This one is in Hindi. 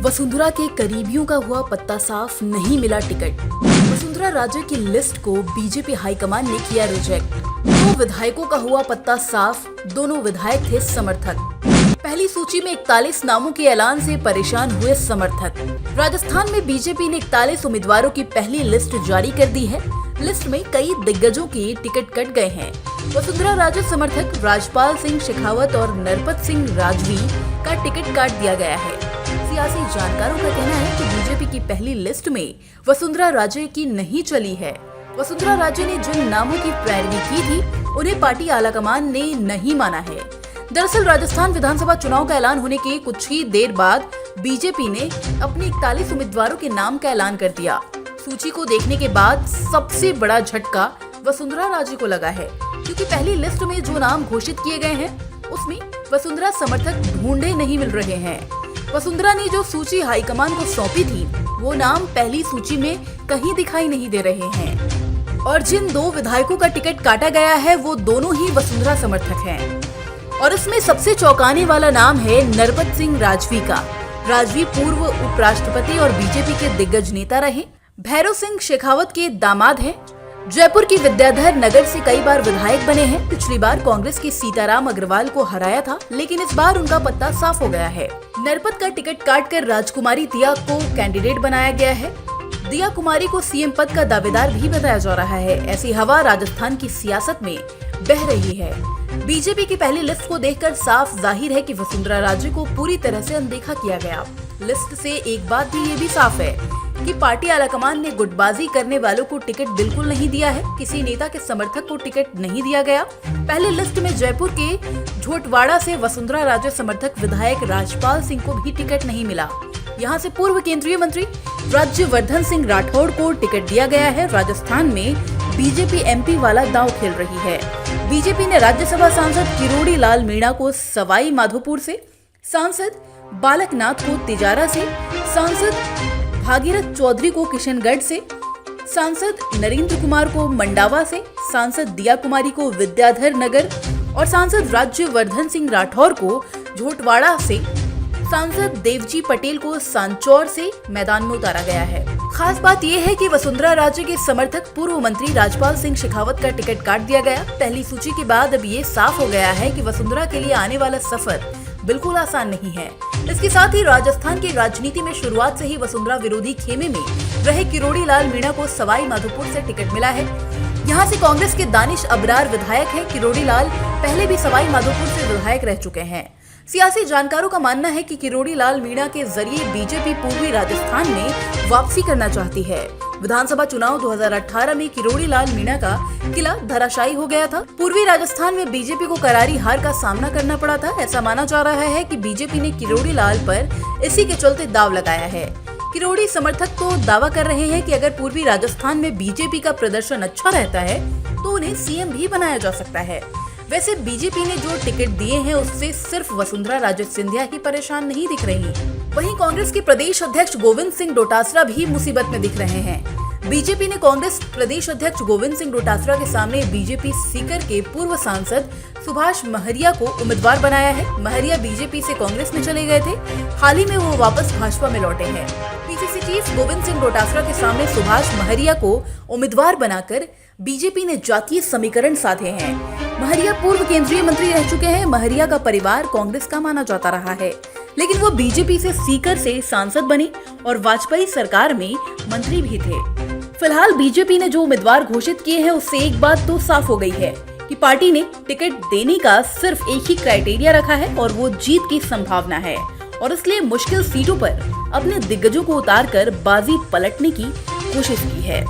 वसुंधरा के करीबियों का हुआ पत्ता साफ, नहीं मिला टिकट। वसुंधरा राजे की लिस्ट को बीजेपी हाईकमान ने किया रिजेक्ट। 2 विधायकों का हुआ पत्ता साफ, दोनों विधायक थे समर्थक। पहली सूची में 41 नामों के ऐलान से परेशान हुए समर्थक। राजस्थान में बीजेपी ने 41 उम्मीदवारों की पहली लिस्ट जारी कर दी है। लिस्ट में कई दिग्गजों के टिकट कट गए हैं। वसुंधरा राजे समर्थक राजपाल सिंह शेखावत और नरपत सिंह राजवी का टिकट काट दिया गया है। सियासी जानकारों का कहना है कि बीजेपी की पहली लिस्ट में वसुंधरा राजे की नहीं चली है। वसुंधरा राजे ने जिन नामों की पैरवी की थी, उन्हें पार्टी आलाकमान ने नहीं माना है। दरअसल राजस्थान विधानसभा चुनाव का ऐलान होने के कुछ ही देर बाद बीजेपी ने अपने 41 उम्मीदवारों के नाम का ऐलान कर दिया। सूची को देखने के बाद सबसे बड़ा झटका वसुंधरा राजे को लगा है, क्योंकि पहली लिस्ट में जो नाम घोषित किए गए हैं, उसमें वसुंधरा समर्थक ढूंढे नहीं मिल रहे हैं। वसुंधरा ने जो सूची हाईकमान को सौंपी थी, वो नाम पहली सूची में कहीं दिखाई नहीं दे रहे हैं। और जिन 2 विधायकों का टिकट काटा गया है, वो दोनों ही वसुंधरा समर्थक हैं। और इसमें सबसे चौंकाने वाला नाम है नरपत सिंह राजवी का। राजवी पूर्व उपराष्ट्रपति और बीजेपी के दिग्गज नेता रहे। भैरव सिंह शेखावत के दामाद हैं। जयपुर की विद्याधर नगर से कई बार विधायक बने हैं। पिछली बार कांग्रेस के सीताराम अग्रवाल को हराया था, लेकिन इस बार उनका पत्ता साफ हो गया है। नरपत का टिकट काटकर राजकुमारी दिया को कैंडिडेट बनाया गया है। दिया कुमारी को सीएम पद का दावेदार भी बताया जा रहा है। ऐसी हवा राजस्थान की सियासत में बह रही है। बीजेपी की पहली लिस्ट को देखकर साफ जाहिर है कि वसुंधरा राजे को पूरी तरह से अनदेखा किया गया। लिस्ट से एक बात भी ये भी साफ है कि पार्टी आलाकमान ने गुटबाजी करने वालों को टिकट बिल्कुल नहीं दिया है। किसी नेता के समर्थक को टिकट नहीं दिया गया। पहले लिस्ट में जयपुर के झोटवाड़ा से वसुंधरा राजे समर्थक विधायक राजपाल सिंह को भी टिकट नहीं मिला। यहाँ से पूर्व केंद्रीय मंत्री राज्यवर्धन सिंह राठौड़ को टिकट दिया गया है। राजस्थान में बीजेपी एमपी वाला दांव खेल रही है। बीजेपी ने राज्यसभा सांसद किरोड़ी लाल मीणा को सवाई माधोपुर से, सांसद बालकनाथ को तिजारा से, सांसद भागीरथ चौधरी को किशनगढ़ से, सांसद नरेंद्र कुमार को मंडावा से, सांसद दिया कुमारी को विद्याधर नगर और सांसद राज्यवर्धन सिंह राठौर को झोटवाड़ा से, सांसद देवजी पटेल को सांचौर से मैदान में उतारा गया है। खास बात यह है कि वसुंधरा राजे के समर्थक पूर्व मंत्री राजपाल सिंह शेखावत का टिकट काट दिया गया। पहली सूची के बाद अब ये साफ हो गया है कि वसुंधरा के लिए आने वाला सफर बिल्कुल आसान नहीं है। इसके साथ ही राजस्थान की राजनीति में शुरुआत से ही वसुंधरा विरोधी खेमे में रहे किरोड़ी लाल मीणा को सवाई माधोपुर से टिकट मिला है। यहाँ से कांग्रेस के दानिश अबरार विधायक है। किरोड़ी लाल पहले भी सवाई माधोपुर से विधायक रह चुके हैं। सियासी जानकारों का मानना है कि किरोड़ी लाल मीणा के जरिए बीजेपी पूर्वी राजस्थान में वापसी करना चाहती है। विधानसभा चुनाव 2018 में किरोड़ी लाल मीणा का किला धराशायी हो गया था। पूर्वी राजस्थान में बीजेपी को करारी हार का सामना करना पड़ा था। ऐसा माना जा रहा है कि बीजेपी ने किरोड़ी लाल पर इसी के चलते दाव लगाया है। किरोड़ी समर्थक तो दावा कर रहे हैं कि अगर पूर्वी राजस्थान में बीजेपी का प्रदर्शन अच्छा रहता है तो उन्हें सीएम भी बनाया जा सकता है। वैसे बीजेपी ने जो टिकट दिए हैं, उससे सिर्फ वसुंधरा राजे सिंधिया ही परेशान नहीं दिख रही। वहीं कांग्रेस के प्रदेश अध्यक्ष गोविंद सिंह डोटासरा भी मुसीबत में दिख रहे हैं। बीजेपी ने कांग्रेस प्रदेश अध्यक्ष गोविंद सिंह डोटासरा के सामने बीजेपी सीकर के पूर्व सांसद सुभाष महरिया को उम्मीदवार बनाया है। महरिया बीजेपी से कांग्रेस में चले गए थे। हाल ही में वो वापस भाजपा में लौटे हैं। पीसीसी चीफ गोविंद सिंह डोटासरा के सामने सुभाष महरिया को उम्मीदवार बनाकर बीजेपी ने जातीय समीकरण साधे हैं। महरिया पूर्व केंद्रीय मंत्री रह चुके हैं। महरिया का परिवार कांग्रेस का माना जाता रहा है, लेकिन वो बीजेपी से सीकर से सांसद बने और वाजपेयी सरकार में मंत्री भी थे। फिलहाल बीजेपी ने जो उम्मीदवार घोषित किए हैं, उससे एक बात तो साफ हो गई है कि पार्टी ने टिकट देने का सिर्फ एक ही क्राइटेरिया रखा है और वो जीत की संभावना है। और इसलिए मुश्किल सीटों पर अपने दिग्गजों को उतारकर बाजी पलटने की कोशिश की है।